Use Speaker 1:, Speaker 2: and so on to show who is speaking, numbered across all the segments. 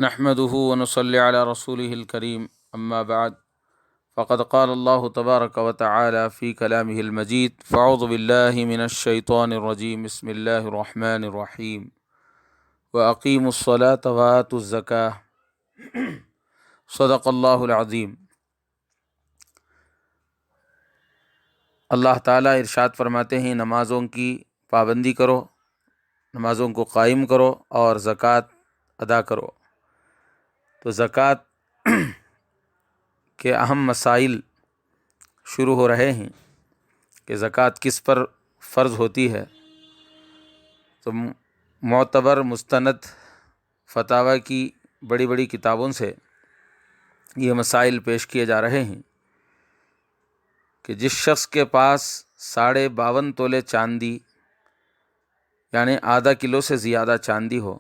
Speaker 1: نحمده ونصلي على رسوله الكريم أما بعد فقد قال الله تبارك وتعالى في كلامه المجيد فأعوذ بالله من الشيطان الرجيم بسم الله الرحمن الرحيم وأقيموا الصلاة وآتوا الزكاة صدق الله العظيم۔ اللہ تعالیٰ ارشاد فرماتے ہیں نمازوں کی پابندی کرو، نمازوں کو قائم کرو اور زکوٰۃ ادا کرو۔ تو زکوٰۃ کے اہم مسائل شروع ہو رہے ہیں کہ زکوٰۃ کس پر فرض ہوتی ہے۔ تو معتبر مستند فتاوی کی بڑی بڑی کتابوں سے یہ مسائل پیش کیے جا رہے ہیں کہ جس شخص کے پاس 52.5 تولے چاندی یعنی آدھا کلو سے زیادہ چاندی ہو،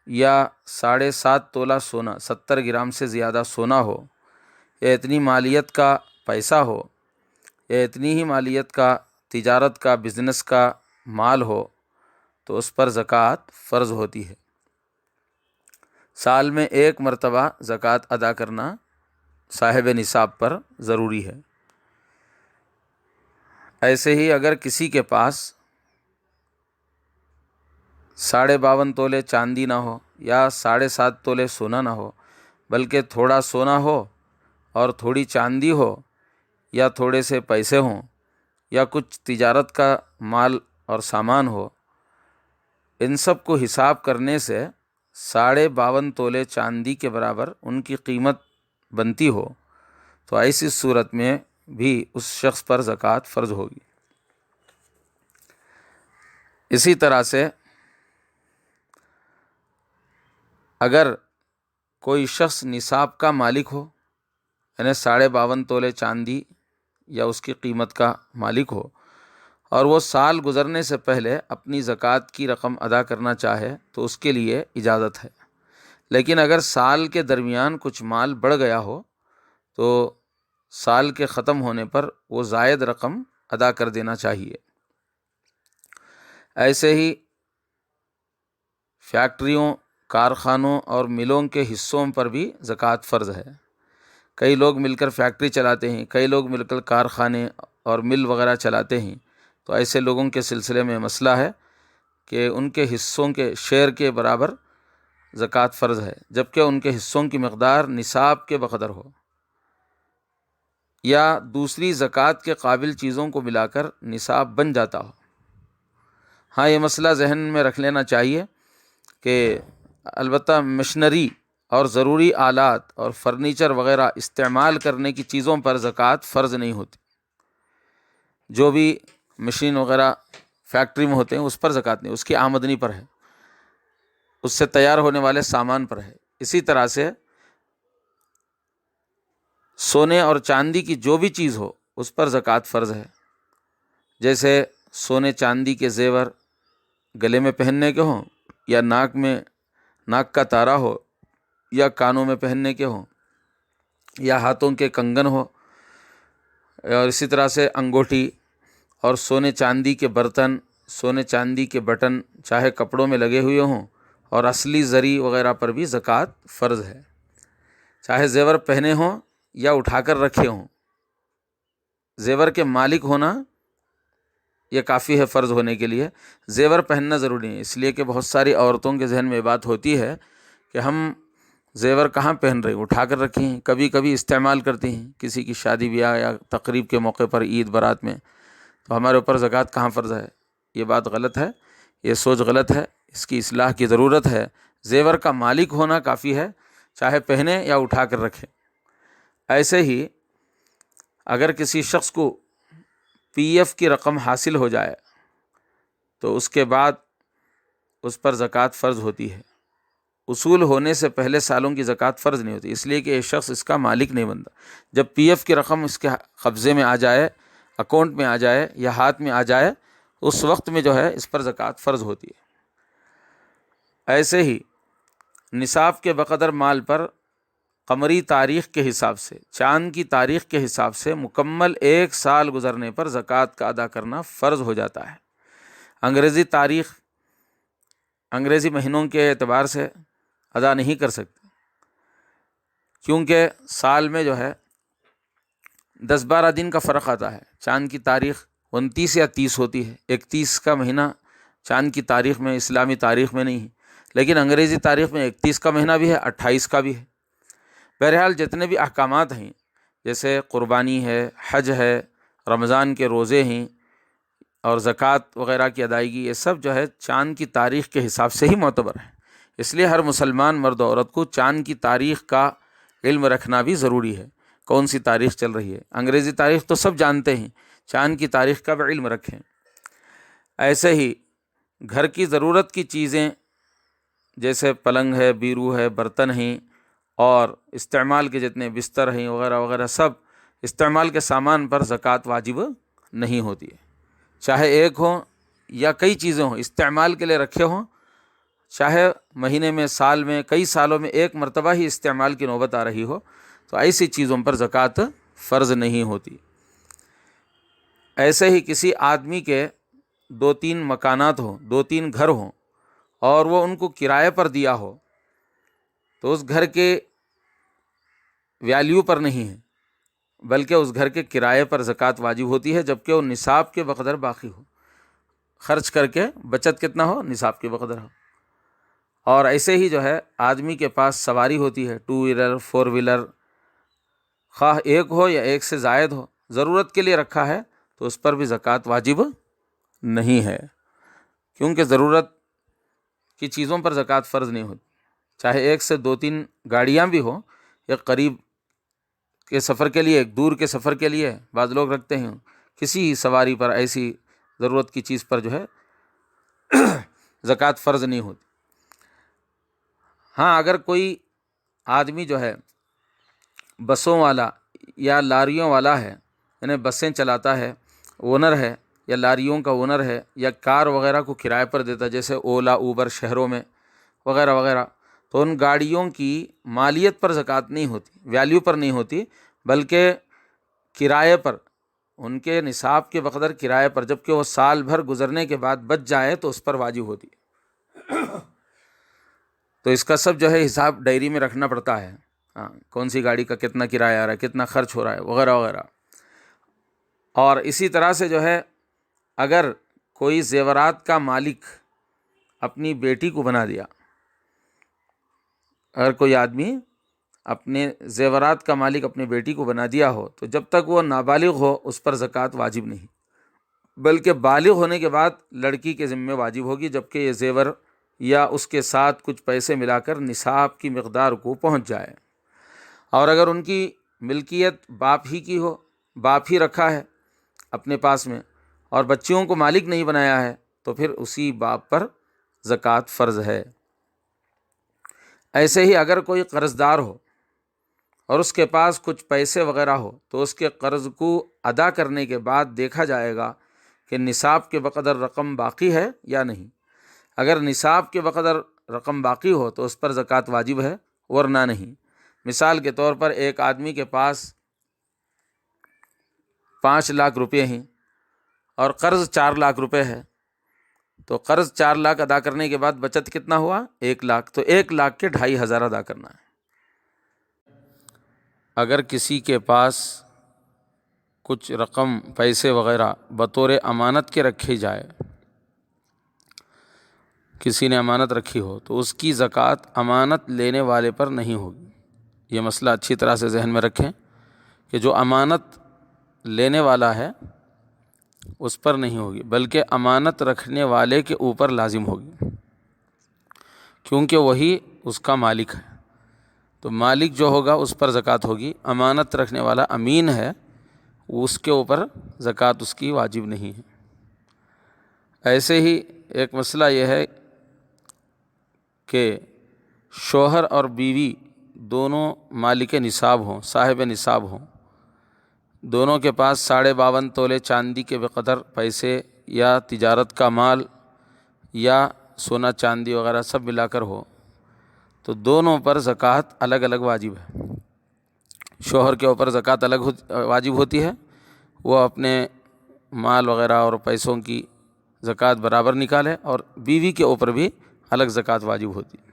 Speaker 1: یا 7.5 تولہ سونا 70 گرام سے زیادہ سونا ہو، یا اتنی مالیت کا پیسہ ہو، یا اتنی ہی مالیت کا تجارت کا بزنس کا مال ہو، تو اس پر زکوٰۃ فرض ہوتی ہے۔ سال میں ایک مرتبہ زکوٰۃ ادا کرنا صاحب نصاب پر ضروری ہے۔ ایسے ہی اگر کسی کے پاس 52.5 تولے چاندی نہ ہو یا 7.5 تولے سونا نہ ہو، بلکہ تھوڑا سونا ہو اور تھوڑی چاندی ہو، یا تھوڑے سے پیسے ہوں، یا کچھ تجارت کا مال اور سامان ہو، ان سب کو حساب کرنے سے 52.5 تولے چاندی کے برابر ان کی قیمت بنتی ہو، تو ایسی صورت میں بھی اس شخص پر زکوٰۃ فرض ہوگی۔ اسی طرح سے اگر کوئی شخص نصاب کا مالک ہو، یعنی 52.5 تولے چاندی یا اس کی قیمت کا مالک ہو، اور وہ سال گزرنے سے پہلے اپنی زکوٰۃ کی رقم ادا کرنا چاہے تو اس کے لیے اجازت ہے۔ لیکن اگر سال کے درمیان کچھ مال بڑھ گیا ہو تو سال کے ختم ہونے پر وہ زائد رقم ادا کر دینا چاہیے۔ ایسے ہی فیکٹریوں، کارخانوں اور ملوں کے حصوں پر بھی زکوٰۃ فرض ہے۔ کئی لوگ مل کر فیکٹری چلاتے ہیں، کئی لوگ مل کر کارخانے اور مل وغیرہ چلاتے ہیں، تو ایسے لوگوں کے سلسلے میں مسئلہ ہے کہ ان کے حصوں کے شیئر کے برابر زکوٰۃ فرض ہے، جبکہ ان کے حصوں کی مقدار نصاب کے بقدر ہو، یا دوسری زکوٰۃ کے قابل چیزوں کو ملا کر نصاب بن جاتا ہو۔ ہاں، یہ مسئلہ ذہن میں رکھ لینا چاہیے کہ البتہ مشنری اور ضروری آلات اور فرنیچر وغیرہ استعمال کرنے کی چیزوں پر زکوٰۃ فرض نہیں ہوتی۔ جو بھی مشین وغیرہ فیکٹری میں ہوتے ہیں اس پر زکوٰۃ نہیں، اس کی آمدنی پر ہے، اس سے تیار ہونے والے سامان پر ہے۔ اسی طرح سے سونے اور چاندی کی جو بھی چیز ہو اس پر زکوٰۃ فرض ہے، جیسے سونے چاندی کے زیور گلے میں پہننے کے ہوں، یا ناک کا تارا ہو، یا کانوں میں پہننے کے ہوں، یا ہاتھوں کے کنگن ہو، اور اسی طرح سے انگوٹھی اور سونے چاندی کے برتن، سونے چاندی کے بٹن چاہے کپڑوں میں لگے ہوئے ہوں، اور اصلی زری وغیرہ پر بھی زکوٰۃ فرض ہے۔ چاہے زیور پہنے ہوں یا اٹھا کر رکھے ہوں، زیور کے مالک ہونا یہ کافی ہے فرض ہونے کے لیے۔ زیور پہننا ضروری ہے، اس لیے کہ بہت ساری عورتوں کے ذہن میں یہ بات ہوتی ہے کہ ہم زیور کہاں پہن رہے ہیں، اٹھا کر رکھے ہیں، کبھی کبھی استعمال کرتی ہیں کسی کی شادی بیاہ یا تقریب کے موقع پر، عید برات میں، تو ہمارے اوپر زکوٰۃ کہاں فرض ہے؟ یہ بات غلط ہے، یہ سوچ غلط ہے، اس کی اصلاح کی ضرورت ہے۔ زیور کا مالک ہونا کافی ہے، چاہے پہنے یا اٹھا کر رکھے۔ ایسے ہی اگر کسی شخص کو پی ایف کی رقم حاصل ہو جائے تو اس کے بعد اس پر زکوٰۃ فرض ہوتی ہے۔ اصول ہونے سے پہلے سالوں کی زکوٰۃ فرض نہیں ہوتی، اس لیے کہ یہ شخص اس کا مالک نہیں بنتا۔ جب پی ایف کی رقم اس کے قبضے میں آ جائے، اکاؤنٹ میں آ جائے یا ہاتھ میں آ جائے، اس وقت میں جو ہے اس پر زکوٰۃ فرض ہوتی ہے۔ ایسے ہی نصاب کے بقدر مال پر قمری تاریخ کے حساب سے، چاند کی تاریخ کے حساب سے مکمل 1 سال گزرنے پر زکوٰۃ کا ادا کرنا فرض ہو جاتا ہے۔ انگریزی تاریخ، انگریزی مہینوں کے اعتبار سے ادا نہیں کر سکتے، کیونکہ سال میں جو ہے 10-12 دن کا فرق آتا ہے۔ چاند کی تاریخ 29 یا 30 ہوتی ہے، 31 کا مہینہ چاند کی تاریخ میں، اسلامی تاریخ میں نہیں ہے، لیکن انگریزی تاریخ میں 31 کا مہینہ بھی ہے، 28 کا بھی ہے۔ بہرحال جتنے بھی احکامات ہیں، جیسے قربانی ہے، حج ہے، رمضان کے روزے ہیں اور زکوٰۃ وغیرہ کی ادائیگی، یہ سب جو ہے چاند کی تاریخ کے حساب سے ہی معتبر ہے۔ اس لیے ہر مسلمان مرد و عورت کو چاند کی تاریخ کا علم رکھنا بھی ضروری ہے، کون سی تاریخ چل رہی ہے۔ انگریزی تاریخ تو سب جانتے ہیں، چاند کی تاریخ کا بھی علم رکھیں۔ ایسے ہی گھر کی ضرورت کی چیزیں جیسے پلنگ ہے، بیرو ہے، برتن ہیں، اور استعمال کے جتنے بستر ہیں وغیرہ وغیرہ، سب استعمال کے سامان پر زکوٰۃ واجب نہیں ہوتی ہے، چاہے ایک ہوں یا کئی چیزیں ہوں، استعمال کے لیے رکھے ہوں، چاہے مہینے میں، سال میں، کئی سالوں میں ایک مرتبہ ہی استعمال کی نوبت آ رہی ہو، تو ایسی چیزوں پر زکوٰۃ فرض نہیں ہوتی۔ ایسے ہی کسی آدمی کے 2-3 مکانات ہوں، 2-3 گھر ہوں، اور وہ ان کو کرائے پر دیا ہو، تو اس گھر کے ویلیو پر نہیں ہے، بلکہ اس گھر کے کرائے پر زکوٰۃ واجب ہوتی ہے، جبکہ وہ نصاب کے بقدر باقی ہو، خرچ کر کے بچت کتنا ہو، نصاب کے بقدر ہو۔ اور ایسے ہی جو ہے آدمی کے پاس سواری ہوتی ہے، 2 ویلر 4 ویلر، خواہ ایک ہو یا ایک سے زائد ہو، ضرورت کے لیے رکھا ہے تو اس پر بھی زکوٰۃ واجب نہیں ہے، کیونکہ ضرورت کی چیزوں پر زکوٰۃ فرض نہیں ہوتی، چاہے ایک سے 2-3 گاڑیاں بھی ہوں، ایک قریب کے سفر کے لیے، ایک دور کے سفر کے لیے بعض لوگ رکھتے ہیں، کسی سواری پر، ایسی ضرورت کی چیز پر جو ہے زکوٰۃ فرض نہیں ہوتی۔ ہاں، اگر کوئی آدمی جو ہے بسوں والا یا لاریوں والا ہے، یعنی بسیں چلاتا ہے، اونر ہے، یا لاریوں کا اونر ہے، یا کار وغیرہ کو کرائے پر دیتا ہے، جیسے اولا، اوبر شہروں میں وغیرہ وغیرہ، تو ان گاڑیوں کی مالیت پر زکوٰۃ نہیں ہوتی، ویلیو پر نہیں ہوتی، بلکہ کرائے پر، ان کے نصاب کے بقدر کرائے پر، جبکہ وہ سال بھر گزرنے کے بعد بچ جائے تو اس پر واجب ہوتی ہے۔ تو اس کا سب جو ہے حساب ڈائری میں رکھنا پڑتا ہے، ہاں، کون سی گاڑی کا کتنا کرایہ آ رہا ہے، کتنا خرچ ہو رہا ہے، وغیرہ وغیرہ۔ اور اسی طرح سے جو ہے اگر کوئی زیورات کا مالک اپنی بیٹی کو بنا دیا، اگر کوئی آدمی اپنے زیورات کا مالک اپنی بیٹی کو بنا دیا ہو، تو جب تک وہ نابالغ ہو اس پر زکوٰۃ واجب نہیں، بلکہ بالغ ہونے کے بعد لڑکی کے ذمے واجب ہوگی، جبکہ یہ زیور یا اس کے ساتھ کچھ پیسے ملا کر نصاب کی مقدار کو پہنچ جائے۔ اور اگر ان کی ملکیت باپ ہی کی ہو، باپ ہی رکھا ہے اپنے پاس میں، اور بچیوں کو مالک نہیں بنایا ہے، تو پھر اسی باپ پر زکوٰۃ فرض ہے۔ ایسے ہی اگر کوئی قرض دار ہو اور اس کے پاس کچھ پیسے وغیرہ ہو، تو اس کے قرض کو ادا کرنے کے بعد دیکھا جائے گا کہ نصاب کے بقدر رقم باقی ہے یا نہیں۔ اگر نصاب کے بقدر رقم باقی ہو تو اس پر زکوٰۃ واجب ہے، ورنہ نہیں۔ مثال کے طور پر ایک آدمی کے پاس 5 لاکھ روپے ہیں اور قرض 4 لاکھ روپے ہے، تو قرض 4 لاکھ ادا کرنے کے بعد بچت کتنا ہوا؟ 1 لاکھ، تو 1 لاکھ کے 2,500 ادا کرنا ہے۔ اگر کسی کے پاس کچھ رقم، پیسے وغیرہ بطور امانت کے رکھی جائے، کسی نے امانت رکھی ہو، تو اس کی زکوٰۃ امانت لینے والے پر نہیں ہوگی۔ یہ مسئلہ اچھی طرح سے ذہن میں رکھیں کہ جو امانت لینے والا ہے اس پر نہیں ہوگی، بلکہ امانت رکھنے والے کے اوپر لازم ہوگی، کیونکہ وہی اس کا مالک ہے۔ تو مالک جو ہوگا اس پر زکوٰۃ ہوگی، امانت رکھنے والا امین ہے، اس کے اوپر زکوٰۃ اس کی واجب نہیں ہے۔ ایسے ہی ایک مسئلہ یہ ہے کہ شوہر اور بیوی دونوں مالک نصاب ہوں، صاحب نصاب ہوں، دونوں کے پاس 52.5 تولے چاندی کے بقدر پیسے یا تجارت کا مال یا سونا چاندی وغیرہ سب ملا کر ہو، تو دونوں پر زکوٰۃ الگ الگ واجب ہے۔ شوہر کے اوپر زکوٰۃ الگ واجب ہوتی ہے، وہ اپنے مال وغیرہ اور پیسوں کی زکوٰۃ برابر نکالے، اور بیوی کے اوپر بھی الگ زکوٰۃ واجب ہوتی ہے۔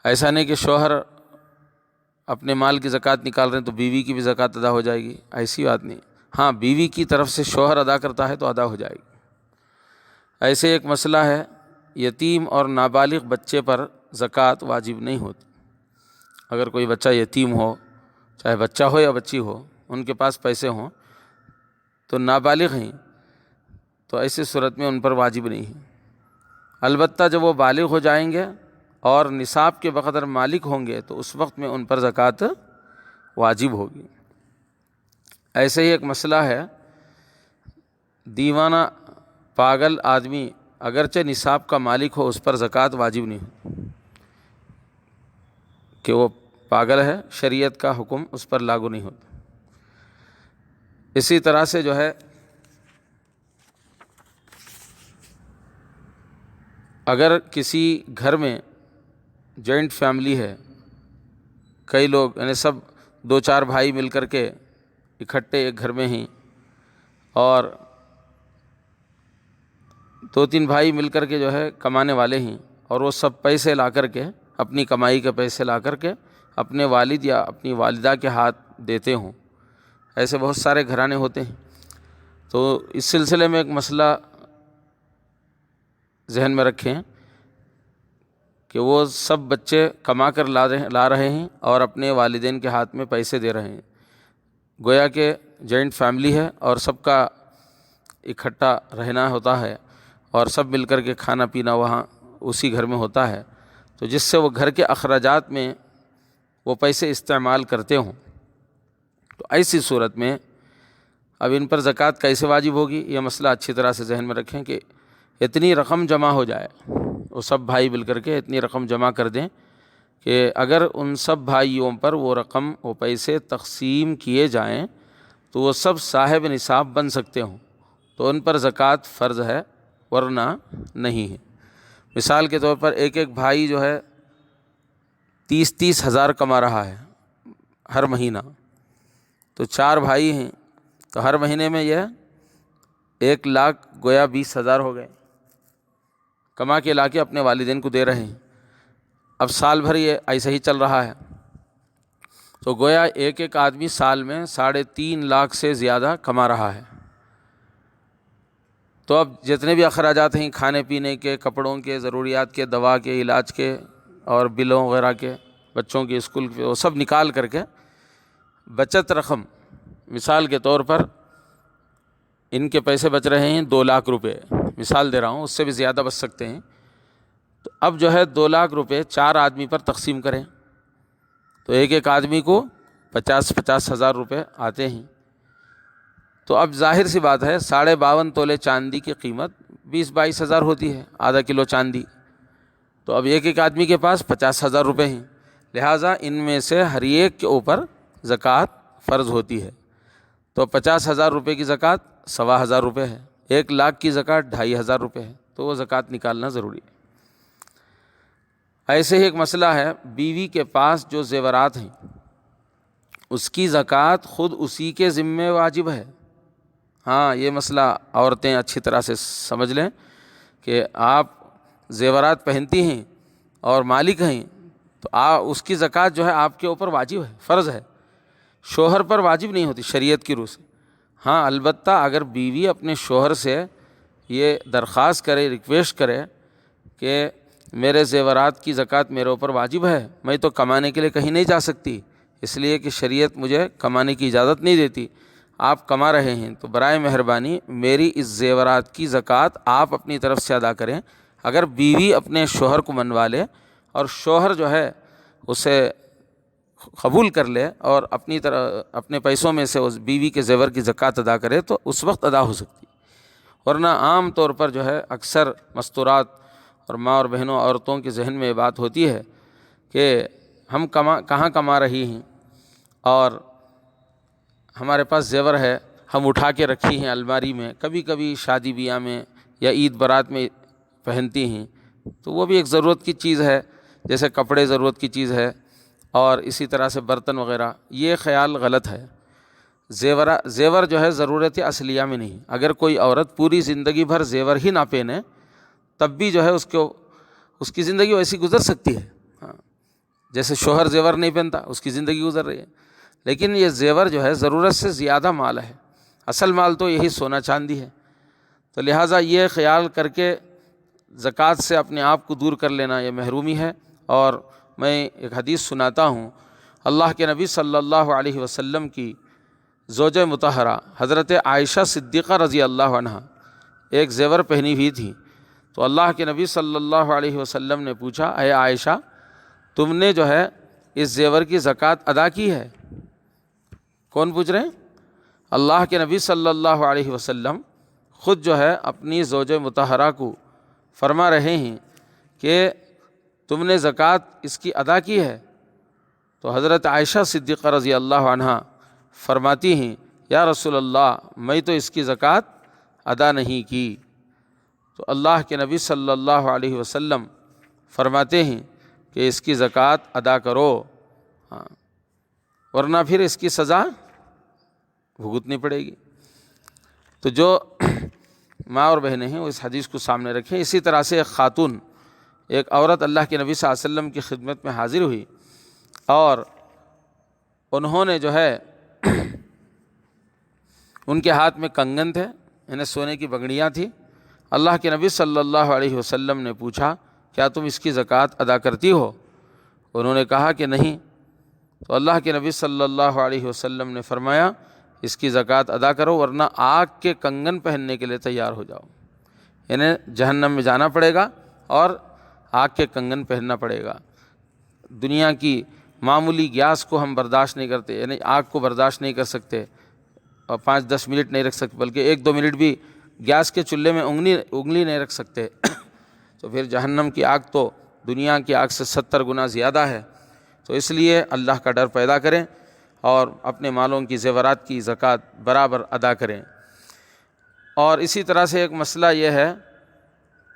Speaker 1: ایسا نہیں کہ شوہر اپنے مال کی زکوٰۃ نکال رہے ہیں تو بیوی کی بھی زکوٰۃ ادا ہو جائے گی، ایسی بات نہیں۔ ہاں، بیوی کی طرف سے شوہر ادا کرتا ہے تو ادا ہو جائے گی۔ ایسے ایک مسئلہ ہے، یتیم اور نابالغ بچے پر زکوٰۃ واجب نہیں ہوتی۔ اگر کوئی بچہ یتیم ہو، چاہے بچہ ہو یا بچی ہو، ان کے پاس پیسے ہوں تو نابالغ ہیں، تو ایسی صورت میں ان پر واجب نہیں ہے۔ البتہ جب وہ بالغ ہو جائیں گے اور نصاب کے بقدر مالک ہوں گے تو اس وقت میں ان پر زکوٰۃ واجب ہوگی۔ ایسے ہی ایک مسئلہ ہے، دیوانہ پاگل آدمی اگرچہ نصاب کا مالک ہو اس پر زکوٰۃ واجب نہیں ہوتی کہ وہ پاگل ہے، شریعت کا حکم اس پر لاگو نہیں ہوتا۔ اسی طرح سے جو ہے اگر کسی گھر میں جوائنٹ فیملی ہے، کئی لوگ یعنی سب 2-4 بھائی مل کر کے اکٹھے ایک گھر میں ہیں، اور 2-3 بھائی مل کر کے جو ہے کمانے والے ہیں، اور وہ سب پیسے لا کر کے، اپنی کمائی کے پیسے لا کر کے اپنے والد یا اپنی والدہ کے ہاتھ دیتے ہوں، ایسے بہت سارے گھرانے ہوتے ہیں۔ تو اس سلسلے میں ایک مسئلہ ذہن میں رکھیں کہ وہ سب بچے کما کر لا رہے ہیں اور اپنے والدین کے ہاتھ میں پیسے دے رہے ہیں، گویا کہ جوائنٹ فیملی ہے اور سب کا اکٹھا رہنا ہوتا ہے اور سب مل کر کے کھانا پینا وہاں اسی گھر میں ہوتا ہے، تو جس سے وہ گھر کے اخراجات میں وہ پیسے استعمال کرتے ہوں، تو ایسی صورت میں اب ان پر زکوٰۃ کیسے واجب ہوگی، یہ مسئلہ اچھی طرح سے ذہن میں رکھیں کہ اتنی رقم جمع ہو جائے، وہ سب بھائی مل کر کے اتنی رقم جمع کر دیں کہ اگر ان سب بھائیوں پر وہ رقم، وہ پیسے تقسیم کیے جائیں تو وہ سب صاحب نصاب بن سکتے ہوں، تو ان پر زکوٰۃ فرض ہے، ورنہ نہیں ہے۔ مثال کے طور پر ایک بھائی جو ہے 30 ہزار کما رہا ہے ہر مہینہ، تو 4 بھائی ہیں، تو ہر مہینے میں یہ 1,00,000 گویا 20,000 ہو گئے، کما کے لا کے اپنے والدین کو دے رہے ہیں۔ اب سال بھر یہ ایسا ہی چل رہا ہے، تو گویا ایک آدمی سال میں 3.5 لاکھ سے زیادہ کما رہا ہے۔ تو اب جتنے بھی اخراجات ہیں، کھانے پینے کے، کپڑوں کے، ضروریات کے، دوا کے، علاج کے اور بلوں وغیرہ کے، بچوں کے اسکول کے، وہ سب نکال کر کے بچت رقم، مثال کے طور پر ان کے پیسے بچ رہے ہیں 2 لاکھ روپے، مثال دے رہا ہوں، اس سے بھی زیادہ بچ سکتے ہیں، تو اب جو ہے 2 لاکھ روپے 4 آدمی پر تقسیم کریں تو ایک آدمی کو 50 ہزار روپے آتے ہیں۔ تو اب ظاہر سی بات ہے 52.5 تولے چاندی کی قیمت 20-22 ہزار ہوتی ہے، آدھا کلو چاندی، تو اب ایک آدمی کے پاس 50 ہزار روپے ہیں، لہٰذا ان میں سے ہر ایک کے اوپر زکوٰۃ فرض ہوتی ہے۔ تو 50 ہزار روپے کی زکوٰۃ 1,000 روپے ہے، 1 لاکھ کی زکوٰۃ 2,500 روپے ہے، تو وہ زکوٰۃ نکالنا ضروری ہے۔ ایسے ہی ایک مسئلہ ہے، بیوی کے پاس جو زیورات ہیں اس کی زکوٰۃ خود اسی کے ذمے واجب ہے۔ ہاں، یہ مسئلہ عورتیں اچھی طرح سے سمجھ لیں کہ آپ زیورات پہنتی ہیں اور مالک ہیں تو اس کی زکوٰۃ جو ہے آپ کے اوپر واجب ہے، فرض ہے، شوہر پر واجب نہیں ہوتی شریعت کی روح سے۔ ہاں، البتہ اگر بیوی اپنے شوہر سے یہ درخواست کرے، ریکویسٹ کرے کہ میرے زیورات کی زکوٰۃ میرے اوپر واجب ہے، میں تو کمانے کے لیے کہیں نہیں جا سکتی، اس لیے کہ شریعت مجھے کمانے کی اجازت نہیں دیتی، آپ کما رہے ہیں تو برائے مہربانی میری اس زیورات کی زکوٰۃ آپ اپنی طرف سے ادا کریں۔ اگر بیوی اپنے شوہر کو منوا لے اور شوہر جو ہے اسے قبول کر لے اور اپنے پیسوں میں سے اس بیوی کے زیور کی زکوٰۃ ادا کرے تو اس وقت ادا ہو سکتی، ورنہ عام طور پر جو ہے اکثر مستورات اور ماں اور بہنوں عورتوں کے ذہن میں یہ بات ہوتی ہے کہ ہم کہاں کما رہی ہیں اور ہمارے پاس زیور ہے، ہم اٹھا کے رکھی ہیں الماری میں، کبھی کبھی شادی بیاہ میں یا عید برات میں پہنتی ہیں، تو وہ بھی ایک ضرورت کی چیز ہے، جیسے کپڑے ضرورت کی چیز ہے، اور اسی طرح سے برتن وغیرہ۔ یہ خیال غلط ہے، زیور جو ہے ضرورت اصلیہ میں نہیں۔ اگر کوئی عورت پوری زندگی بھر زیور ہی نہ پہنے تب بھی جو ہے اس کی زندگی ویسی گزر سکتی ہے، ہاں، جیسے شوہر زیور نہیں پہنتا، اس کی زندگی گزر رہی ہے، لیکن یہ زیور جو ہے ضرورت سے زیادہ مال ہے، اصل مال تو یہی سونا چاندی ہے۔ تو لہٰذا یہ خیال کر کے زکوٰۃ سے اپنے آپ کو دور کر لینا یہ محرومی ہے۔ اور میں ایک حدیث سناتا ہوں، اللہ کے نبی صلی اللہ علیہ وسلم کی زوجہ مطہرہ حضرت عائشہ صدیقہ رضی اللہ عنہ ایک زیور پہنی ہوئی تھی، تو اللہ کے نبی صلی اللہ علیہ وسلم نے پوچھا، اے عائشہ تم نے جو ہے اس زیور کی زکوٰۃ ادا کی ہے؟ کون پوچھ رہے ہیں؟ اللہ کے نبی صلی اللہ علیہ وسلم خود جو ہے اپنی زوجہ مطہرہ کو فرما رہے ہیں کہ تم نے زکوٰۃ اس کی ادا کی ہے؟ تو حضرت عائشہ صدیقہ رضی اللہ عنہ فرماتی ہیں، یا رسول اللہ میں تو اس کی زکوٰۃ ادا نہیں کی۔ تو اللہ کے نبی صلی اللہ علیہ وسلم فرماتے ہیں کہ اس کی زکوٰۃ ادا کرو، ورنہ پھر اس کی سزا بھگتنی پڑے گی۔ تو جو ماں اور بہنیں ہیں وہ اس حدیث کو سامنے رکھیں۔ اسی طرح سے ایک خاتون، ایک عورت اللہ کے نبی صلی اللہ علیہ وسلم کی خدمت میں حاضر ہوئی اور انہوں نے جو ہے ان کے ہاتھ میں کنگن تھے، انہیں سونے کی بگڑیاں تھیں۔ اللہ کے نبی صلی اللہ علیہ وسلم نے پوچھا، کیا تم اس کی زکوٰۃ ادا کرتی ہو؟ انہوں نے کہا کہ نہیں۔ تو اللہ کے نبی صلی اللہ علیہ وسلم نے فرمایا، اس کی زکوٰۃ ادا کرو ورنہ آگ کے کنگن پہننے کے لیے تیار ہو جاؤ، انہیں جہنم میں جانا پڑے گا اور آگ کے کنگن پہننا پڑے گا۔ دنیا کی معمولی گیس کو ہم برداشت نہیں کرتے، یعنی آگ کو برداشت نہیں کر سکتے اور 5-10 منٹ نہیں رکھ سکتے، بلکہ 1-2 منٹ بھی گیس کے چولہے میں انگلی نہیں رکھ سکتے، تو پھر جہنم کی آگ تو دنیا کی آگ سے 70 گنا زیادہ ہے۔ تو اس لیے اللہ کا ڈر پیدا کریں اور اپنے مالوں کی زیورات کی زکوٰۃ برابر ادا کریں۔ اور اسی طرح سے ایک مسئلہ یہ ہے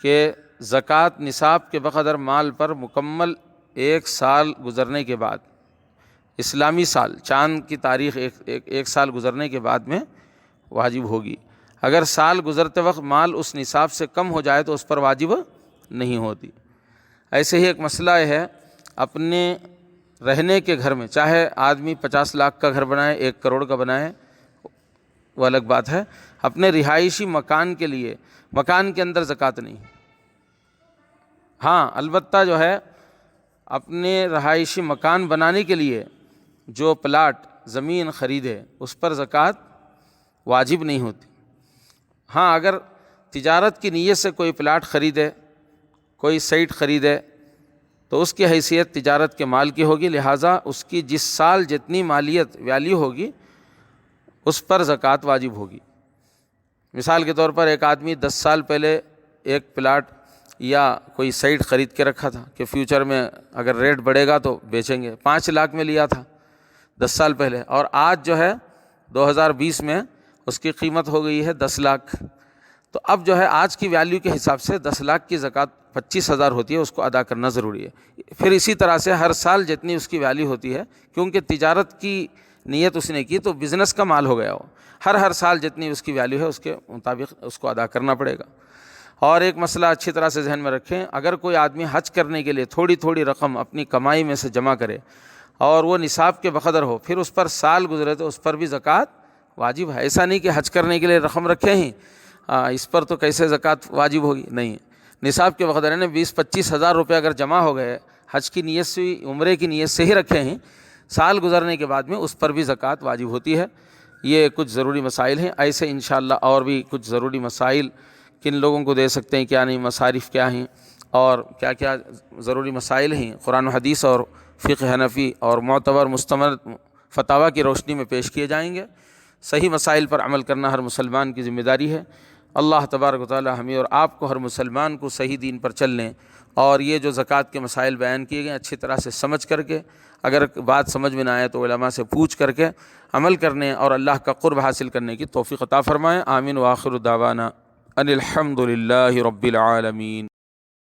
Speaker 1: کہ زکوٰۃ نصاب کے بقدر مال پر مکمل 1 سال گزرنے کے بعد، اسلامی سال چاند کی تاریخ ایک سال گزرنے کے بعد میں واجب ہوگی۔ اگر سال گزرتے وقت مال اس نصاب سے کم ہو جائے تو اس پر واجب نہیں ہوتی۔ ایسے ہی ایک مسئلہ یہ ہے، اپنے رہنے کے گھر میں، چاہے آدمی 50 لاکھ کا گھر بنائے، 1 کروڑ کا بنائے، وہ الگ بات ہے، اپنے رہائشی مکان کے لیے مکان کے اندر زکوٰۃ نہیں۔ ہاں البتہ جو ہے اپنے رہائشی مکان بنانے کے لیے جو پلاٹ زمین خریدے اس پر زکوٰۃ واجب نہیں ہوتی۔ ہاں اگر تجارت کی نیت سے کوئی پلاٹ خریدے، کوئی سائٹ خریدے تو اس کی حیثیت تجارت کے مال کی ہوگی، لہٰذا اس کی جس سال جتنی مالیت ویلیو ہوگی اس پر زکوٰۃ واجب ہوگی۔ مثال کے طور پر ایک آدمی 10 سال پہلے ایک پلاٹ یا کوئی سائٹ خرید کے رکھا تھا کہ فیوچر میں اگر ریٹ بڑھے گا تو بیچیں گے، 5 لاکھ میں لیا تھا 10 سال پہلے، اور آج جو ہے 2020 میں اس کی قیمت ہو گئی ہے 10 لاکھ، تو اب جو ہے آج کی ویلیو کے حساب سے 10 لاکھ کی زکوٰۃ 25,000 ہوتی ہے، اس کو ادا کرنا ضروری ہے۔ پھر اسی طرح سے ہر سال جتنی اس کی ویلیو ہوتی ہے، کیونکہ تجارت کی نیت اس نے کی تو بزنس کا مال ہو گیا وہ، ہر سال جتنی اس کی ویلیو ہے اس کے مطابق اس کو ادا کرنا پڑے گا۔ اور ایک مسئلہ اچھی طرح سے ذہن میں رکھیں، اگر کوئی آدمی حج کرنے کے لیے تھوڑی تھوڑی رقم اپنی کمائی میں سے جمع کرے اور وہ نصاب کے بقدر ہو، پھر اس پر سال گزرے تو اس پر بھی زکوٰۃ واجب ہے۔ ایسا نہیں کہ حج کرنے کے لیے رقم رکھے ہیں اس پر تو کیسے زکوٰۃ واجب ہوگی، نہیں، نصاب کے بقدر ہے، 20-25 ہزار روپے اگر جمع ہو گئے حج کی نیت سے، عمرے کی نیت سے ہی رکھے ہیں، سال گزرنے کے بعد میں اس پر بھی زکوٰۃ واجب ہوتی ہے۔ یہ کچھ ضروری مسائل ہیں، ایسے انشاءاللہ اور بھی کچھ ضروری مسائل کن لوگوں کو دے سکتے ہیں، کیا نہیں، مصارف کیا ہیں اور کیا کیا ضروری مسائل ہیں، قرآن و حدیث اور فقہ حنفی اور معتبر مستند فتاویٰ کی روشنی میں پیش کیے جائیں گے۔ صحیح مسائل پر عمل کرنا ہر مسلمان کی ذمہ داری ہے۔ اللہ تبارک و تعالی ہمیں اور آپ کو، ہر مسلمان کو صحیح دین پر چلنے اور یہ جو زکوٰۃ کے مسائل بیان کیے گئے اچھی طرح سے سمجھ کر کے، اگر بات سمجھ میں نہ آئے تو علماء سے پوچھ کر کے عمل کرنے اور اللہ کا قرب حاصل کرنے کی توفیق عطا فرمائیں۔ آمین۔ وآخر دعوانا ان الحمد للہ رب العالمین۔